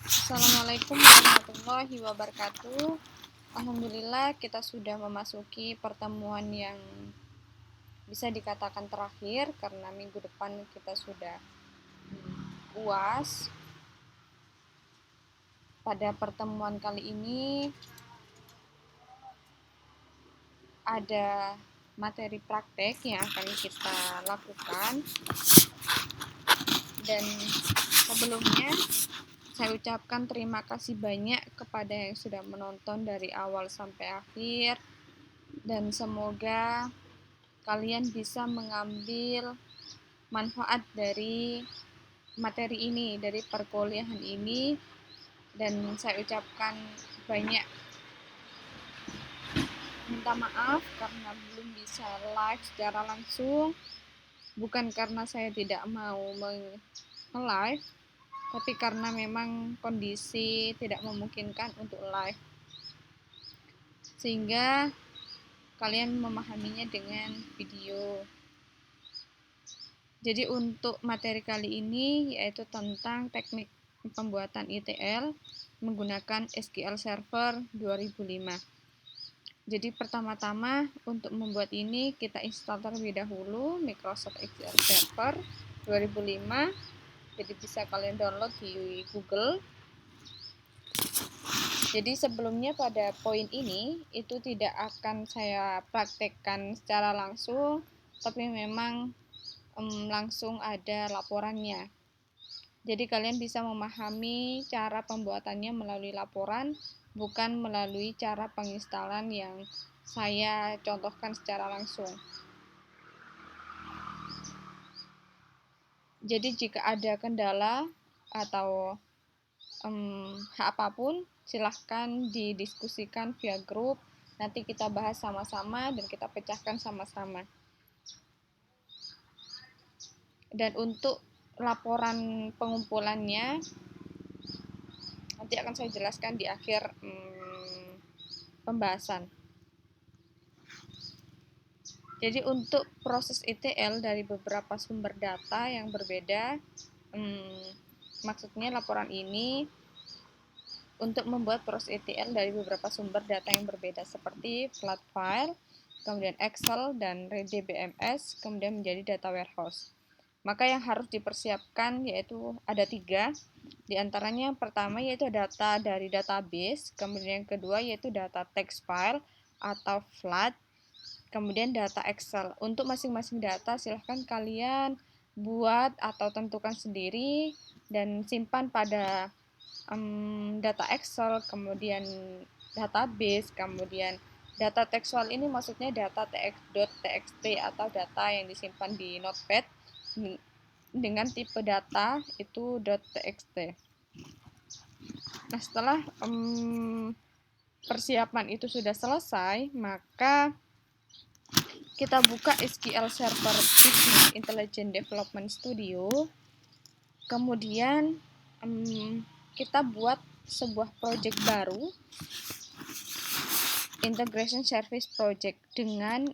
Assalamualaikum warahmatullahi wabarakatuh. Alhamdulillah kita sudah memasuki pertemuan yang bisa dikatakan terakhir karena minggu depan kita sudah UAS. Pada pertemuan kali ini ada materi praktek yang akan kita lakukan, dan sebelumnya saya ucapkan terima kasih banyak kepada yang sudah menonton dari awal sampai akhir, dan semoga kalian bisa mengambil manfaat dari materi ini, dari perkuliahan ini, dan saya ucapkan banyak minta maaf karena belum bisa live secara langsung, bukan karena saya tidak mau live, tapi karena memang kondisi tidak memungkinkan untuk live, sehingga kalian memahaminya dengan video. Jadi untuk materi kali ini yaitu tentang teknik pembuatan ETL menggunakan SQL Server 2005. Jadi pertama-tama untuk membuat ini kita install terlebih dahulu Microsoft SQL Server 2005. Jadi bisa kalian download di Google. Jadi sebelumnya pada poin ini itu tidak akan saya praktekkan secara langsung, tapi memang langsung ada laporannya. Jadi kalian bisa memahami cara pembuatannya melalui laporan, bukan melalui cara penginstalan yang saya contohkan secara langsung. Jadi jika ada kendala atau apapun, silahkan didiskusikan via grup. Nanti kita bahas sama-sama dan kita pecahkan sama-sama. Dan untuk laporan pengumpulannya nanti akan saya jelaskan di akhir pembahasan. Jadi untuk proses ETL dari beberapa sumber data yang berbeda, maksudnya laporan ini untuk membuat proses ETL dari beberapa sumber data yang berbeda seperti flat file, kemudian Excel, dan RDBMS, kemudian menjadi data warehouse. Maka yang harus dipersiapkan yaitu ada 3. Di antaranya yang pertama yaitu data dari database, kemudian yang kedua yaitu data text file atau flat, kemudian data Excel. Untuk masing-masing data silahkan kalian buat atau tentukan sendiri dan simpan pada data Excel, kemudian database, kemudian data textual ini maksudnya data .txt atau data yang disimpan di notepad dengan tipe data itu .txt. Nah, setelah persiapan itu sudah selesai, maka kita buka SQL Server Business Intelligence Development Studio. Kemudian kita buat sebuah project baru, Integration Service Project, dengan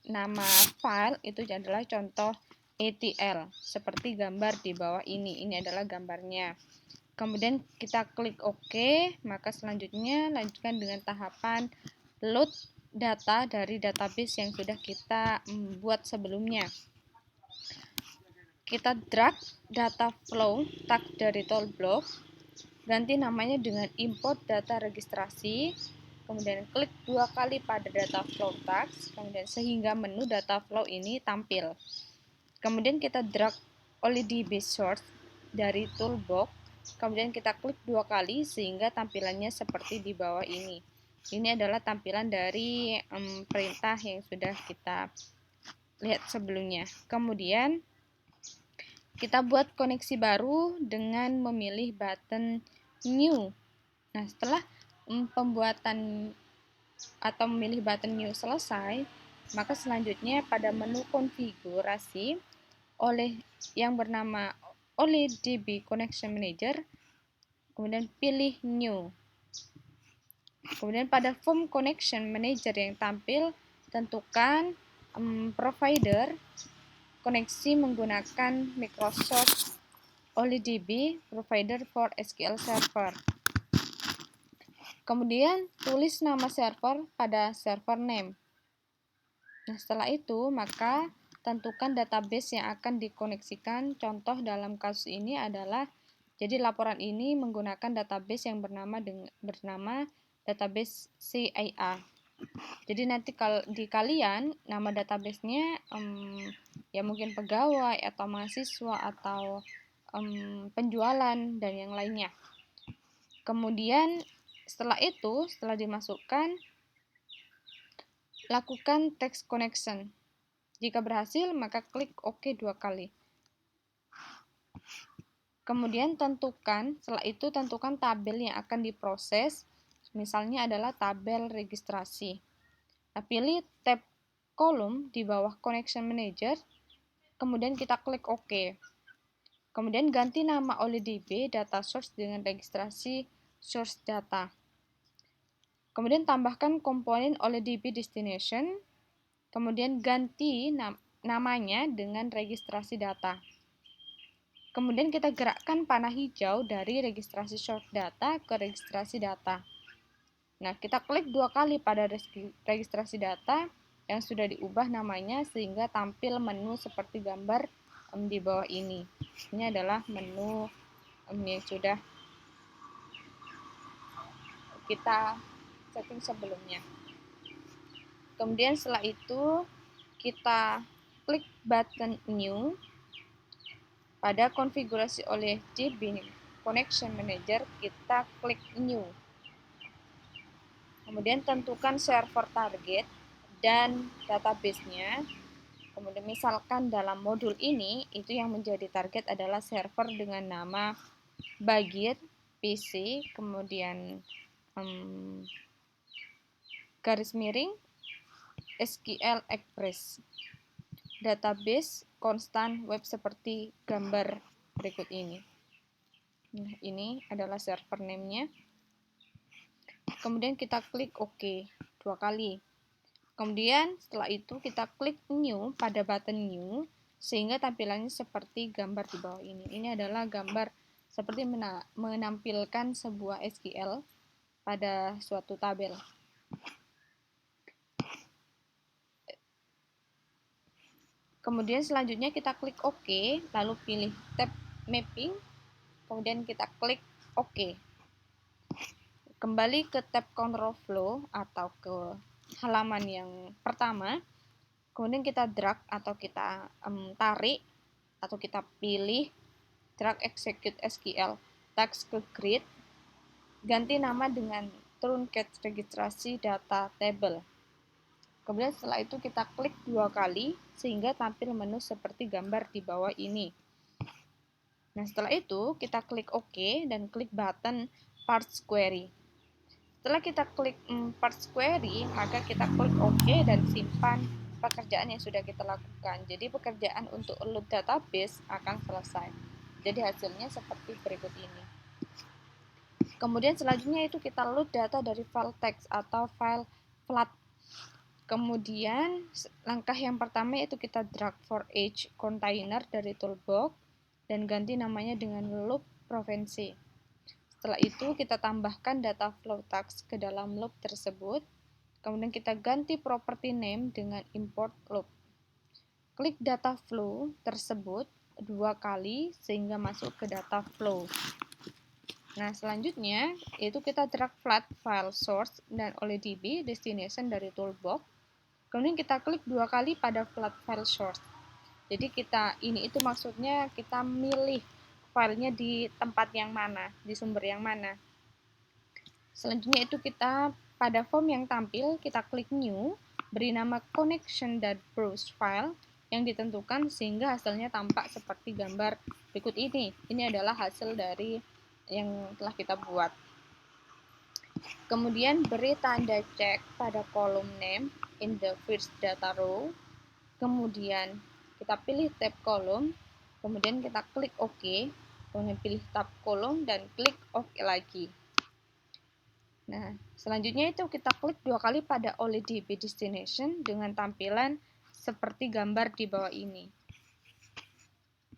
nama file itu adalah contoh ETL seperti gambar di bawah ini. Ini adalah gambarnya. Kemudian kita klik OK, maka selanjutnya lanjutkan dengan tahapan load data dari database yang sudah kita buat sebelumnya. Kita drag data flow tag dari toolbox, ganti namanya dengan import data registrasi, kemudian klik 2 kali pada data flow tags, kemudian sehingga menu data flow ini tampil. Kemudian kita drag only DB source dari toolbox, kemudian kita klik 2 kali sehingga tampilannya seperti di bawah ini. Ini adalah tampilan dari perintah yang sudah kita lihat sebelumnya. Kemudian kita buat koneksi baru dengan memilih button New. Nah, setelah pembuatan atau memilih button New selesai, maka selanjutnya pada menu konfigurasi yang bernama oleh DB Connection Manager, kemudian pilih New. Kemudian pada form connection manager yang tampil, tentukan provider koneksi menggunakan Microsoft OLIDB provider for SQL server. Kemudian tulis nama server pada server name. Nah, setelah itu maka tentukan database yang akan dikoneksikan. Contoh dalam kasus ini adalah, jadi laporan ini menggunakan database yang bernama database CIA. Jadi nanti kalau di kalian nama databasenya ya mungkin pegawai atau mahasiswa atau penjualan dan yang lainnya. Kemudian setelah dimasukkan, lakukan text connection. Jika berhasil, maka klik OK 2 kali. Kemudian setelah itu tentukan tabel yang akan diproses. Misalnya adalah tabel registrasi. Nah, pilih tab kolom di bawah Connection Manager, kemudian kita klik OK. Kemudian ganti nama OLIDB data source dengan registrasi source data. Kemudian tambahkan komponen OLIDB destination, kemudian ganti namanya dengan registrasi data. Kemudian kita gerakkan panah hijau dari registrasi source data ke registrasi data. Nah, kita klik 2 kali pada registrasi data yang sudah diubah namanya sehingga tampil menu seperti gambar di bawah ini. Ini adalah menu yang sudah kita setting sebelumnya. Kemudian setelah itu kita klik button New. Pada konfigurasi oleh DB Connection Manager, kita klik New. Kemudian tentukan server target dan database-nya. Kemudian misalkan dalam modul ini, itu yang menjadi target adalah server dengan nama Bagir PC, kemudian garis miring SQL Express. Database konstan web seperti gambar berikut ini. Nah, ini adalah server name-nya. Kemudian kita klik OK 2 kali. Kemudian setelah itu kita klik New pada button New sehingga tampilannya seperti gambar di bawah ini. Ini adalah gambar seperti menampilkan sebuah SQL pada suatu tabel. Kemudian selanjutnya kita klik OK, lalu pilih tab Mapping, kemudian kita klik OK. Kembali ke tab Control Flow atau ke halaman yang pertama, kemudian kita drag atau kita tarik atau kita pilih drag execute SQL text ke grid, ganti nama dengan truncat registrasi data table. Kemudian setelah itu kita klik 2 kali sehingga tampil menu seperti gambar di bawah ini. Nah, setelah itu kita klik OK dan klik button Parse Query. Setelah kita klik Parse Query, maka kita klik OK dan simpan pekerjaan yang sudah kita lakukan. Jadi pekerjaan untuk load database akan selesai. Jadi hasilnya seperti berikut ini. Kemudian selanjutnya itu kita load data dari file text atau file flat. Kemudian langkah yang pertama itu kita drag for each container dari toolbox dan ganti namanya dengan loop provinsi. Setelah itu kita tambahkan data flow tags ke dalam loop tersebut. Kemudian kita ganti property name dengan import loop. Klik data flow tersebut 2 kali sehingga masuk ke data flow. Nah, selanjutnya itu kita drag flat file source dan OLIDB destination dari toolbox. Kemudian kita klik 2 kali pada flat file source. Jadi ini itu maksudnya kita milih filenya di tempat yang mana, di sumber yang mana. Selanjutnya itu kita pada form yang tampil kita klik new, beri nama connection.browse file yang ditentukan sehingga hasilnya tampak seperti gambar berikut ini. Ini adalah hasil dari yang telah kita buat. Kemudian beri tanda cek pada kolom name in the first data row. Kemudian kita pilih tab kolom, kemudian kita klik OK, kemudian pilih tab kolom dan klik OK lagi. Nah, selanjutnya itu kita klik 2 kali pada OLIDB destination dengan tampilan seperti gambar di bawah ini.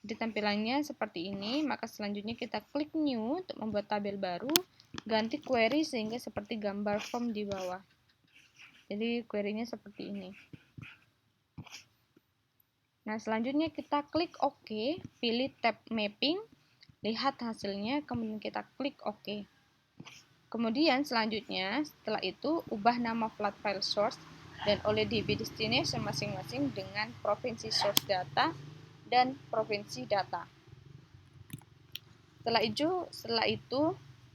Jadi tampilannya seperti ini. Maka selanjutnya kita klik new untuk membuat tabel baru, ganti query sehingga seperti gambar form di bawah. Jadi query-nya seperti ini. Nah, selanjutnya kita klik OK, pilih tab mapping, lihat hasilnya, kemudian kita klik OK. Kemudian selanjutnya setelah itu ubah nama flat file source dan OLEDB destination masing-masing dengan provinsi source data dan provinsi data. Setelah itu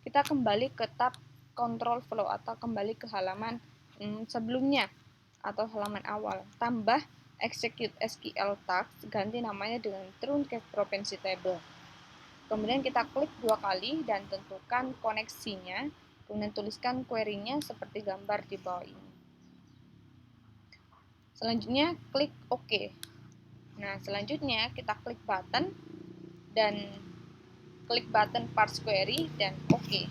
kita kembali ke tab control flow atau kembali ke halaman sebelumnya atau halaman awal. Tambah execute SQL task, ganti namanya dengan truncate provinsi table. Kemudian kita klik 2 kali dan tentukan koneksinya. Kemudian tuliskan query-nya seperti gambar di bawah ini. Selanjutnya klik OK. Nah, selanjutnya kita klik button dan klik button parse query dan OK.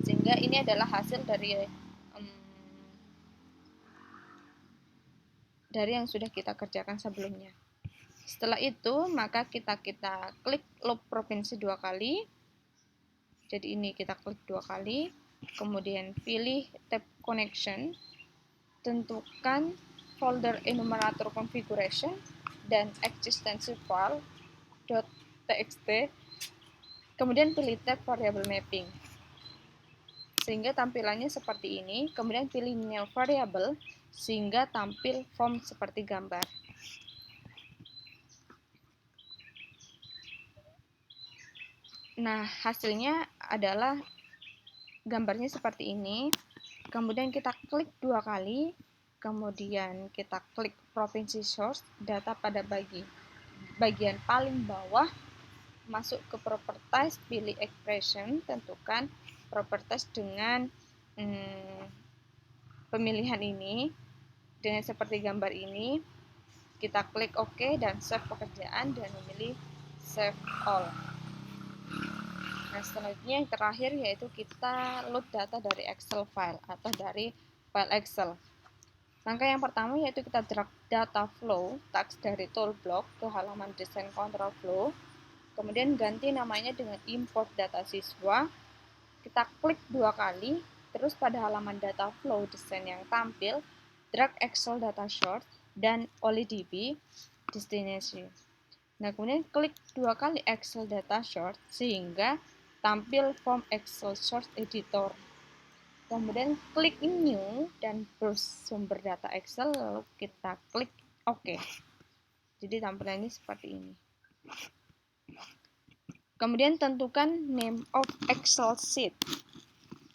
Sehingga ini adalah hasil dari yang sudah kita kerjakan sebelumnya. Setelah itu, maka kita klik loop provinsi 2 kali. Jadi ini kita klik 2 kali. Kemudian pilih tab connection. Tentukan folder enumerator configuration dan existence file.txt. Kemudian pilih tab variable mapping. Sehingga tampilannya seperti ini. Kemudian pilih new variable sehingga tampil form seperti gambar. Nah, hasilnya adalah gambarnya seperti ini. Kemudian kita klik 2 kali. Kemudian kita klik provinsi source, data pada bagian paling bawah, masuk ke properties, pilih expression, tentukan properties dengan pemilihan ini, dengan seperti gambar ini. Kita klik OK dan save pekerjaan dan memilih save all. Nah, selanjutnya yang terakhir yaitu kita load data dari Excel file atau dari file Excel. Langkah yang pertama yaitu kita drag data flow task dari toolbox ke halaman desain control flow. Kemudian ganti namanya dengan import data siswa. Kita klik 2 kali, terus pada halaman data flow desain yang tampil, drag Excel data source dan OLEDB destination. Nah, kemudian klik 2 kali Excel data source sehingga tampil form Excel source editor. Kemudian klik new dan browse sumber data Excel, lalu kita klik OK. Jadi tampilannya seperti ini. Kemudian tentukan name of Excel sheet.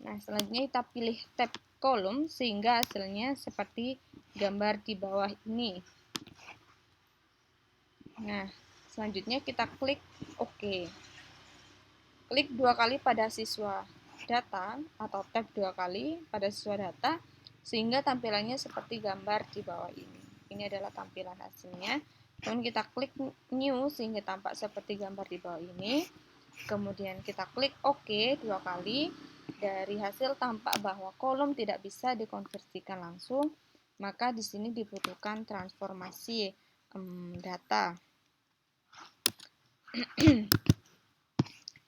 Nah, selanjutnya kita pilih tab kolom sehingga hasilnya seperti gambar di bawah ini. Nah, selanjutnya kita klik OK. Klik 2 kali pada siswa data atau tab 2 kali pada siswa data sehingga tampilannya seperti gambar di bawah ini. Ini adalah tampilan hasilnya. Kemudian kita klik new sehingga tampak seperti gambar di bawah ini. Kemudian kita klik OK 2 kali. Dari hasil tampak bahwa kolom tidak bisa dikonversikan langsung, maka di sini dibutuhkan transformasi data.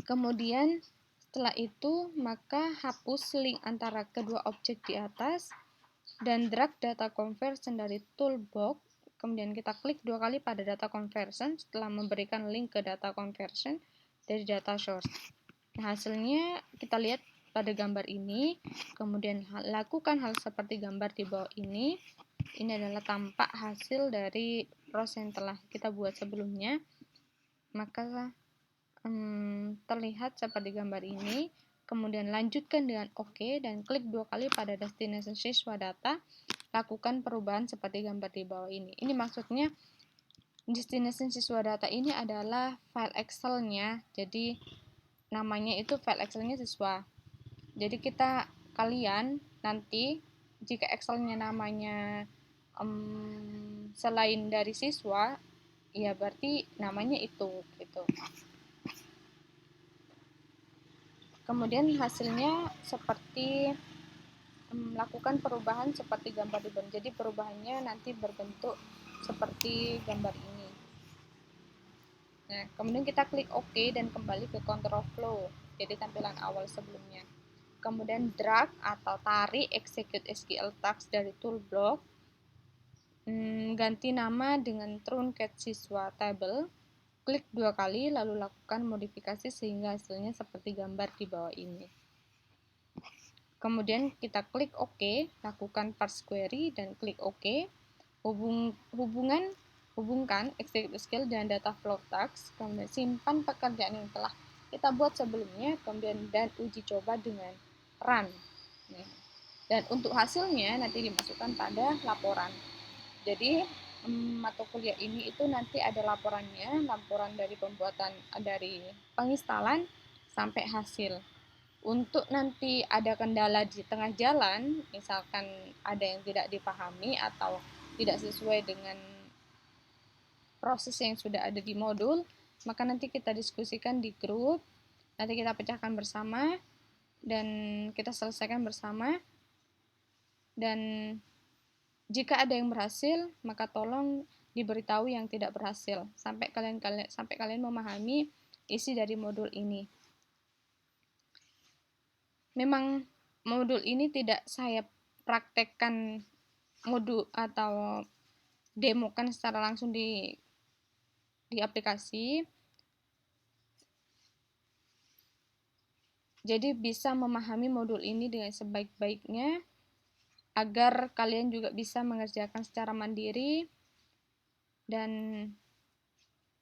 Kemudian setelah itu maka hapus link antara kedua objek di atas dan drag data conversion dari toolbox. Kemudian kita klik 2 kali pada data conversion setelah memberikan link ke data conversion dari data source. Nah, hasilnya kita lihat pada gambar ini. Kemudian lakukan hal seperti gambar di bawah ini. Ini adalah tampak hasil dari proses yang telah kita buat sebelumnya. Maka terlihat seperti gambar ini. Kemudian lanjutkan dengan OK dan klik 2 kali pada destination siswa data. Lakukan perubahan seperti gambar di bawah ini. Ini maksudnya destination siswa data ini adalah file Excel-nya. Jadi namanya itu file Excel-nya siswa. Jadi kalian nanti jika Excel-nya namanya selain dari siswa, ya berarti namanya itu gitu. Kemudian hasilnya seperti melakukan perubahan seperti gambar di bawah. Jadi perubahannya nanti berbentuk seperti gambar ini. Nah, kemudian kita klik OK dan kembali ke control flow, jadi tampilan awal sebelumnya. Kemudian drag atau tarik execute SQL task dari toolblock, ganti nama dengan truncat siswa table, klik 2 kali lalu lakukan modifikasi sehingga hasilnya seperti gambar di bawah ini. Kemudian kita klik OK, lakukan parse query dan klik OK. Hubungkan execute SQL dan data flow task, kemudian simpan pekerjaan yang telah kita buat sebelumnya, kemudian dan uji coba dengan run. Dan untuk hasilnya nanti dimasukkan pada laporan. Jadi mata kuliah ini itu nanti ada laporannya, laporan dari pembuatan, dari penginstalan sampai hasil. Untuk nanti ada kendala di tengah jalan, misalkan ada yang tidak dipahami atau tidak sesuai dengan proses yang sudah ada di modul, maka nanti kita diskusikan di grup, nanti kita pecahkan bersama, dan kita selesaikan bersama. Dan jika ada yang berhasil, maka tolong diberitahu yang tidak berhasil, sampai kalian memahami isi dari modul ini. Memang modul ini tidak saya praktekkan modul atau demokan secara langsung di aplikasi. Jadi bisa memahami modul ini dengan sebaik-baiknya agar kalian juga bisa mengerjakan secara mandiri dan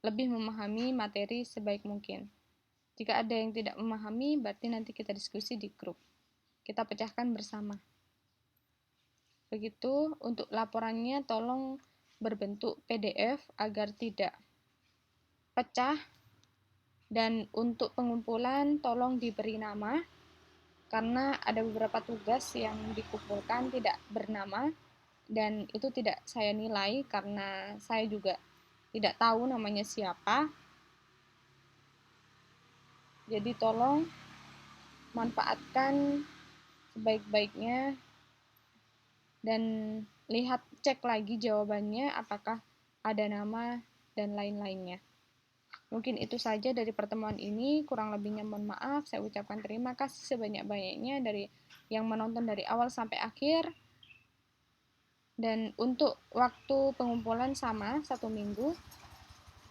lebih memahami materi sebaik mungkin. Jika ada yang tidak memahami, berarti nanti kita diskusi di grup. Kita pecahkan bersama. Begitu, untuk laporannya tolong berbentuk PDF agar tidak pecah. Dan untuk pengumpulan tolong diberi nama, karena ada beberapa tugas yang dikumpulkan tidak bernama, dan itu tidak saya nilai karena saya juga tidak tahu namanya siapa. Jadi tolong manfaatkan sebaik-baiknya dan cek lagi jawabannya apakah ada nama dan lain-lainnya. Mungkin itu saja dari pertemuan ini, kurang lebihnya mohon maaf. Saya ucapkan terima kasih sebanyak-banyaknya dari yang menonton dari awal sampai akhir. Dan untuk waktu pengumpulan sama 1 minggu,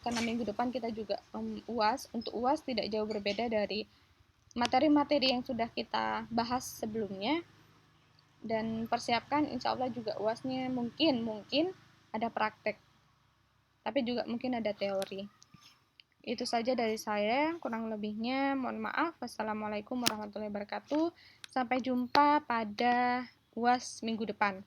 karena minggu depan kita juga UAS. Untuk UAS tidak jauh berbeda dari materi-materi yang sudah kita bahas sebelumnya. Dan persiapkan, insya Allah juga UASnya mungkin ada praktek, tapi juga mungkin ada teori. Itu saja dari saya, kurang lebihnya mohon maaf. Wassalamualaikum warahmatullahi wabarakatuh. Sampai jumpa pada UAS minggu depan.